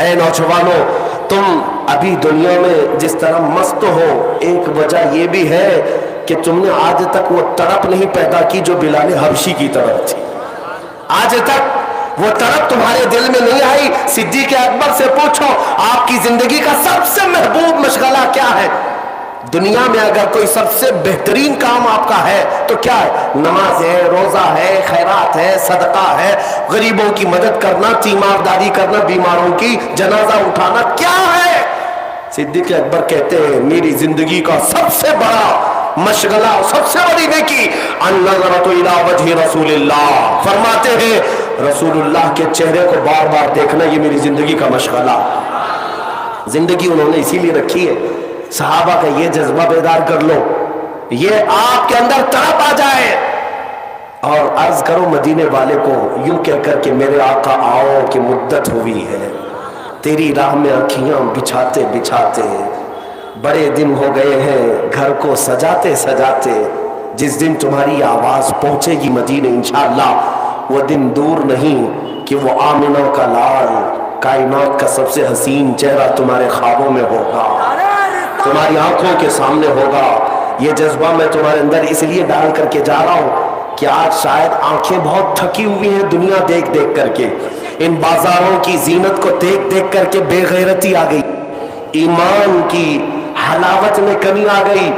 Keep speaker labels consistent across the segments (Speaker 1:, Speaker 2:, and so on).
Speaker 1: اے نوجوانوں، تم ابھی دنیا میں جس طرح مست ہو، ایک وجہ یہ بھی ہے کہ تم نے آج تک وہ تڑپ نہیں پیدا کی جو بلال حبشی کی طرف تھی۔ آج تک وہ طرف تمہارے دل میں نہیں آئی۔ صدیق اکبر سے پوچھو آپ کی زندگی کا سب سے محبوب مشغلہ کیا ہے؟ دنیا میں اگر کوئی سب سے بہترین کام آپ کا ہے تو کیا ہے؟ نماز ہے، روزہ ہے، خیرات ہے، صدقہ ہے، غریبوں کی مدد کرنا، تیمارداری کرنا، بیماروں کی جنازہ اٹھانا، کیا ہے؟ صدیق اکبر کہتے ہیں میری زندگی کا سب سے بڑا مشغلہ، سب سے بڑی نیکی النظرۃ الی وجہ رسول اللہ، فرماتے ہیں رسول اللہ کے چہرے کو بار بار دیکھنا یہ میری زندگی کا مشغلہ۔ زندگی انہوں نے اسی لیے رکھی ہے۔ صحابہ کا یہ جذبہ بیدار کر لو، یہ آپ کے اندر تڑپ آ جائے اور عرض کرو مدینے والے کو یوں کہہ کر کہ میرے آقا آؤ کہ مدت ہوئی ہے، تیری راہ میں آنکھیاں بچھاتے بچھاتے بڑے دن ہو گئے ہیں، گھر کو سجاتے سجاتے، جس دن تمہاری آواز پہنچے گی مدینے انشاءاللہ، وہ دن دور نہیں کہ وہ آمنہ کا لال، کائنات کا سب سے حسین چہرہ تمہارے خوابوں میں ہوگا، تمہاری آنکھوں کے سامنے ہوگا۔ یہ جذبہ میں تمہارے اندر اس لیے ڈال کر کے جا رہا ہوں کہ آج شاید آنکھیں بہت تھکی ہوئی ہیں دنیا دیکھ دیکھ کر کے، ان بازاروں کی زینت کو دیکھ دیکھ کر کے بے غیرتی آ گئی، ایمان کی حلاوت میں کمی آ گئی،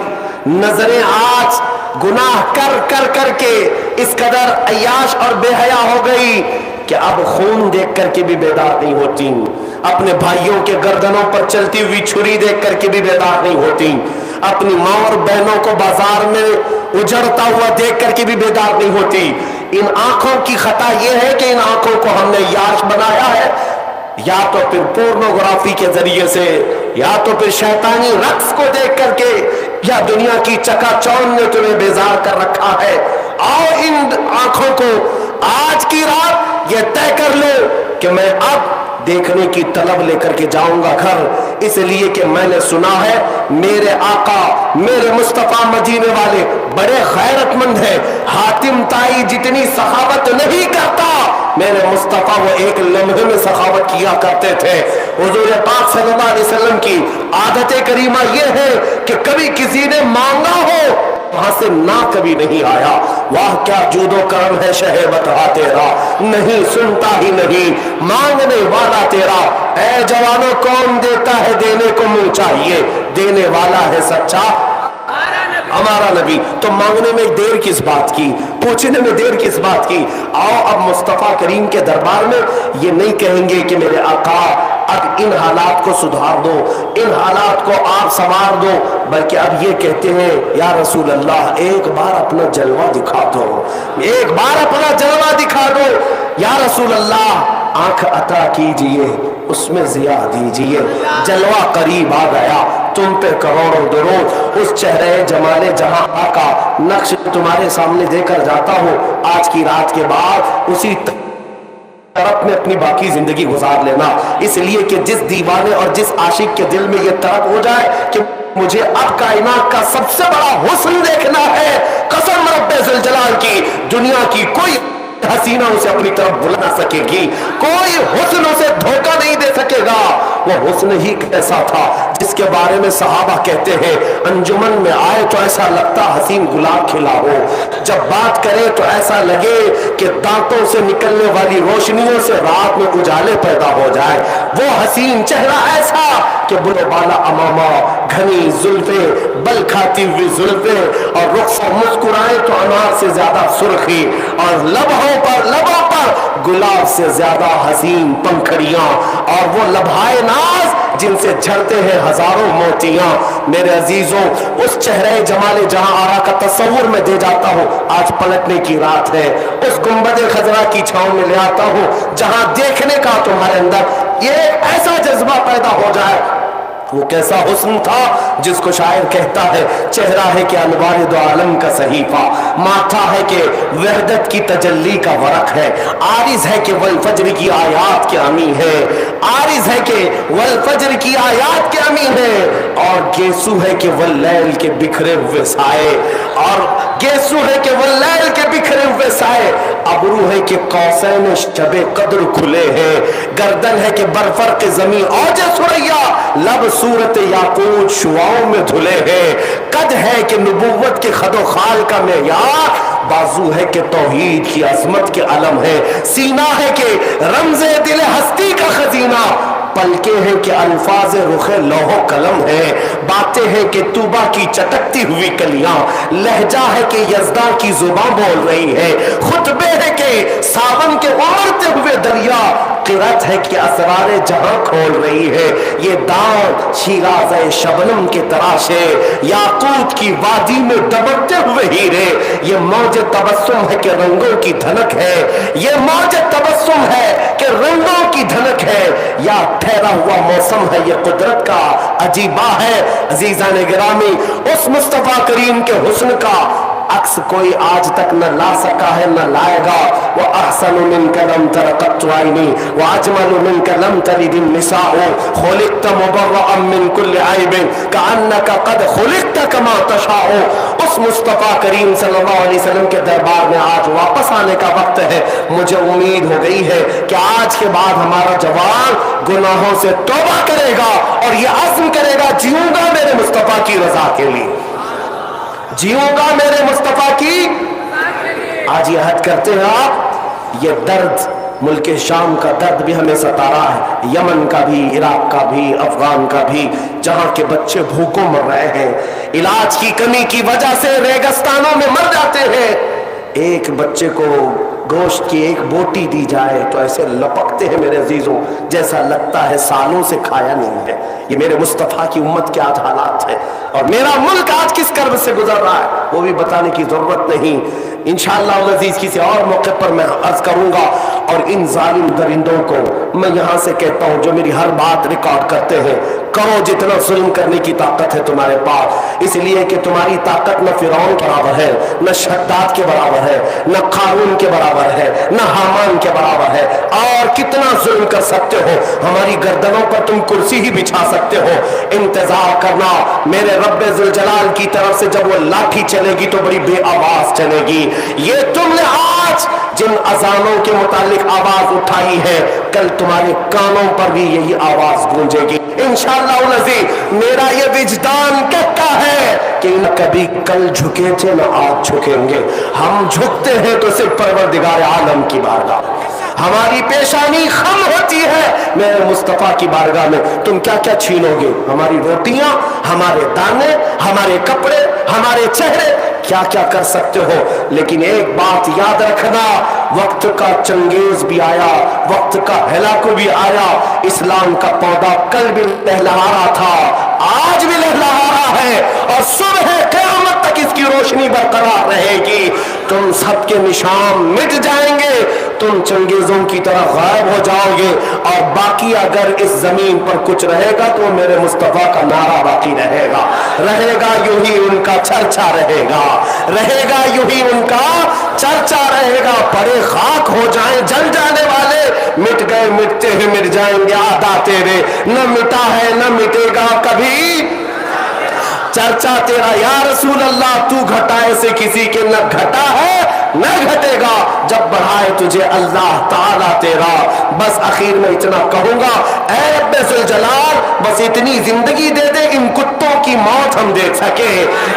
Speaker 1: نظریں آج گناہ کر کر کر کے اس قدر عیاش اور بے حیا ہو گئی کہ اب خون دیکھ کر کے بھی بیدار نہیں ہوتی، اپنے بھائیوں کے گردنوں پر چلتی ہوئی چھری دیکھ کر کے بھی بیدار نہیں ہوتی، اپنی ماں اور بہنوں کو بازار میں اجڑتا ہوا دیکھ کر کے بھی بیدار نہیں ہوتی۔ ان آنکھوں کی خطا یہ ہے کہ ان آنکھوں کو ہم نے عیاش بنایا ہے، یا تو پھر پورنوگرافی کے ذریعے سے، یا تو پھر شیطانی رقص کو دیکھ کر کے، یا دنیا کی چکا چوند نے تمہیں بیزار کر رکھا ہے۔ آؤ ان آنکھوں کو آج کی رات یہ طے کر لو کہ میں اب دیکھنے کی طلب لے کر کے جاؤں گا گھر، اس لیے کہ میں نے سنا ہے میرے آقا میرے مصطفیٰ مدینے والے بڑے غیرت مند ہیں، حاتم طائی جتنی سخاوت نہیں کرتا، میرے مصطفیٰ وہ ایک لمحے میں سخاوت کیا کرتے تھے۔ حضور پاک صلی اللہ علیہ وسلم کی عادت کریمہ یہ ہے کہ کبھی کسی نے مانگا ہو وہاں سے نہ کبھی نہیں آیا، واہ کیا جود و کرم ہے شہ بتا تیرا، نہیں سنتا ہی نہیں مانگنے والا تیرا، اے جوانوں کون دیتا ہے دینے کو منہ چاہیے، دینے والا ہے سچا ہمارا نبی۔ تو مانگنے میں دیر کس بات کی، پوچھنے میں دیر کس بات کی؟ آؤ اب مصطفیٰ کریم کے دربار میں یہ نہیں کہیں گے کہ میرے آقا اب ان حالات کو سدھار دو، ان حالات کو آپ سنوار دو، بلکہ اب یہ کہتے ہیں یا رسول اللہ ایک بار اپنا جلوہ دکھا دو، ایک بار اپنا جلوہ دکھا دو، یا رسول اللہ آنکھ عطا کیجئے اس میں ضیا دیجئے، جلوہ قریب آ گیا، تم پہ کروڑوں درود، اس چہرے جمال جہاں آقا نقش تمہارے سامنے دے کر جاتا ہوں، آج کی رات کے بعد اسی طرف میں اپنی باقی زندگی گزار لینا، اس لیے کہ جس دیوانے اور جس عاشق کے دل میں یہ طرف ہو جائے کہ مجھے اب کائنات کا سب سے بڑا حسن دیکھنا ہے، قسم رب ذوالجلال کی دنیا کی کوئی حسینہ اسے اپنی طرف بلا سکے گی، کوئی حسن اسے دھوکہ نہیں دے سکے گا، وہ حسن ہی ایسا تھا جس کے بارے میں صحابہ کہتے ہیں انجمن میں آئے تو ایسا لگتا حسین گلاب کھلا ہو، جب بات کرے تو ایسا لگے کہ دانتوں سے نکلنے والی روشنیوں سے رات میں اجالے پیدا ہو جائے، وہ حسین چہرہ ایسا کہ بلو بالا امامہ، گھنی زلفیں، بل کھاتی ہوئی زلفیں، اور رخ سے مسکرائے تو انار سے زیادہ سرخی، اور لبوں پر گلاب سے زیادہ حسین پنکھڑیاں، اور وہ لبھائے ناز جن سے جھڑتے ہیں ہزاروں موتیاں۔ میرے عزیزوں اس چہرے جمال جہاں آرا کا تصور میں دے جاتا ہوں، آج پلٹنے کی رات ہے، اس گنبد خضرا کی چھاؤں میں لے آتا ہوں جہاں دیکھنے کا تمہارے اندر یہ ایسا جذبہ پیدا ہو جائے۔ وہ کیسا حسن تھا جس کو شاعر کہتا ہے چہرہ ہے کہ انوار دو عالم کا صحیفہ، ماتھا ہے کہ وحدت کی تجلی کا ورق ہے، عارض ہے کہ والفجر کی آیات کے امی ہے، عارض ہے کہ والفجر کی آیات کے امی ہے، اور گیسو ہے کہ واللیل کے بکھرے ہوئے سائے، اور گیسو ہے کہ واللیل کے बिखरे हुए साए, अबरू है कि कौसैन शबे कद्र खुले हैं, गर्दन है कि बरफर्क जमी औज सुरैया, लब सूरत याकूत शुआओं में धुले हैं, कद है कि नबुव्वत के खदो खाल का मेयार, बाजू है कि तौहीद की अजमत के अलम है, सीना है कि रमज़े दिल हस्ती का खजीना, पलके हैं कि अल्फाज रुखे लौहो कलम है, बातें हैं कि तूबा की चटकती हुई कलियां, लहजा है कि यज़दा की जुबान बोल रही है, खुतबे है कि सावन के उमड़ते हुए दरिया, किरत है कि असरारे जहां खोल रही है, ये दांत शिराज़े शबनम के तराशे, याकूत की वादी में दबकते हुए हीरे, ये मौज तबस्सुम है कि रंगों की धनक है, ये मौज तबस्सुम है कि रंगों की धनक है, या ठहरा हुआ मौसम है ये कुदरत का अजीबा है। अजीज़ान गिरामी, उस मुस्तफा करीम के हुस्न का अक्स कोई आज तक न ला सका है न लाएगा। वो अहसनु मिनका लम तरक़त आइनी व अजमलु मिनका लम तलिद निसाउ खुलिक़्त मुबर्रअन मिन कुल्लि ऐबिन कअन्नका क़द खुलिक़्त कमा तशाउ। उस मुस्तफा करीम सल्लल्लाहु अलैहि वसल्लम के दरबार में आज वापस आने का वक्त है। मुझे उम्मीद हो गई है कि आज के बाद हमारा जवान गुनाहों से तौबा करेगा और ये अज़्म करेगा, जीऊंगा मेरे मुस्तफा की रजा के लिए, जीऊंगा मेरे मुस्तफा की। आज ये हद करते हैं आप। ये दर्द मुल्क शाम का दर्द भी हमें सता रहा है, यमन का भी, इराक का भी, अफगान का भी, जहां के बच्चे भूखों मर रहे हैं, इलाज की कमी की वजह से रेगिस्तानों में मर जाते हैं। एक बच्चे को गोश्त की एक बोटी दी जाए तो ऐसे लपकते हैं मेरे अजीजों, जैसा लगता है सालों से खाया नहीं है। ये मेरे मुस्तफा की उम्मत के आज हालात है, और मेरा मुल्क आज किस कर्ब से गुजर रहा है वो भी बताने की जरूरत नहीं। इंशाअल्लाह अज़ीज़ किसी और मौके पर मैं अर्ज करूंगा। और इन जालिम दरिंदों को मैं यहाँ से कहता हूँ जो मेरी हर बात रिकॉर्ड करते हैं, करो जितना जुल्म करने की ताकत है तुम्हारे पास, इसलिए कि तुम्हारी ताकत न फिरौन के बराबर है, न शद्दाद के बराबर है, न कारून के बराबर है, न हामान के बराबर है। और कितना जुल्म कर सकते हो, हमारी गर्दनों पर तुम कुर्सी ही बिछा सकते हो। इंतजार करना मेरे रब्बे जुल जलाल की तरफ से, जब वो लाठी चलेगी तो बड़ी बेआवाज चलेगी। ये तुमने आज जिन अजानों के मुतालिक आवाज उठाई है, कल तुम्हारे कानों पर भी यही आवाज गूंजेगी इंशाअल्लाह। मेरा ये विजदान कहता है कि न कभी कल झुके थे न आज झुकेंगे, हम झुकते हैं तो सिर्फ परवरदिगार आलम की बारगाह। हमारी पेशानी खम होती है मेरे मुस्तफा की बारगाह में। तुम क्या क्या छीनोगे, हमारी रोटियां, हमारे दाने, हमारे कपड़े, हमारे चेहरे, क्या क्या कर सकते हो। लेकिन एक बात याद रखना, वक्त का चंगेज भी आया, वक्त का हिलाकू भी आया। इस्लाम का पौधा कल भी लहलहा रहा था, आज भी लहलहा रहा है, और सुबह क़यामत तक इसकी रोशनी बरकरार रहेगी। तुम सबके निशान मिट जाएंगे, तुम चंगेजों की तरह गायब हो जाओगे, और बाकी अगर इस जमीन पर कुछ रहेगा तो मेरे मुस्तफा का नारा बाकी रहेगा, रहेगा यूं ही उनका चर्चा रहेगा, रहेगा यूं ही उनका चर्चा रहेगा। पड़े खाक हो जाएं जल जाने वाले, मिट गए मिटते हैं मिट जाएंगे आदा तेरे, न मिटा है न मिटेगा कभी चर्चा तेरा या रसूल अल्लाह। तू घटाए से किसी के न घटा है न घटेगा, जब बढ़ाए तुझे अल्लाह ताला तेरा। बस आखिर में इतना कहूंगा, ऐ रब्बे जुल जलाल, बस इतनी जिंदगी दे दे इन कुत्तों की मौत हम देख सके,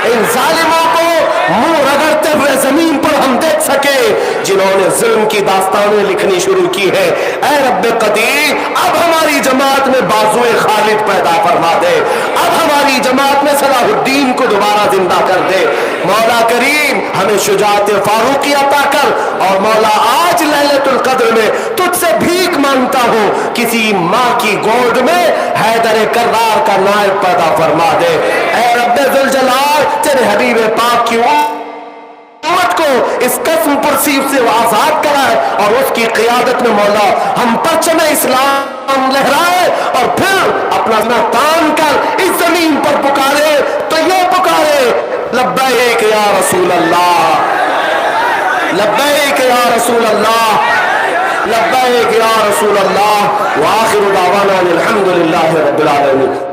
Speaker 1: इन जालिमों को मुंह रगड़ते हुए जमीन पर हम देख सके, जिन्होंने जुल्म की दास्तानें लिखनी शुरू की है। ऐ रब्बे कदीर, अब हमारी जमात में बाजुए खालिद पैदा फरमा दे, अब हमारी जमात में सलाहुद्दीन को दोबारा जिंदा कर दे। मौला करीम हमें शुजाअत फारूकी अता कर, और मौला आज लैलतुल कद्र में तुझसे भीख मांगता हूँ, किसी माँ की गोद में हैदर कर्रार का नायब पैदा फरमा दे। ऐ रब्बे जुल जलाल, तेरे हबीब पाक की उम्मत को इस कसम पुरसीब से आजाद कराए, और उसकी क़ियादत में मौला हम परचम इस्लाम लहराए, और फिर अपना तान कर इस जमीन पर पुकारे तो ये पुकारे, लब्बैक या रसूल अल्लाह, लब्बैक या रसूल अल्लाह, लब्बैक या रसूल अल्लाह। व आखिरु दावाना अनिल हम्दुलिल्लाहि रब्बिल आलमीन।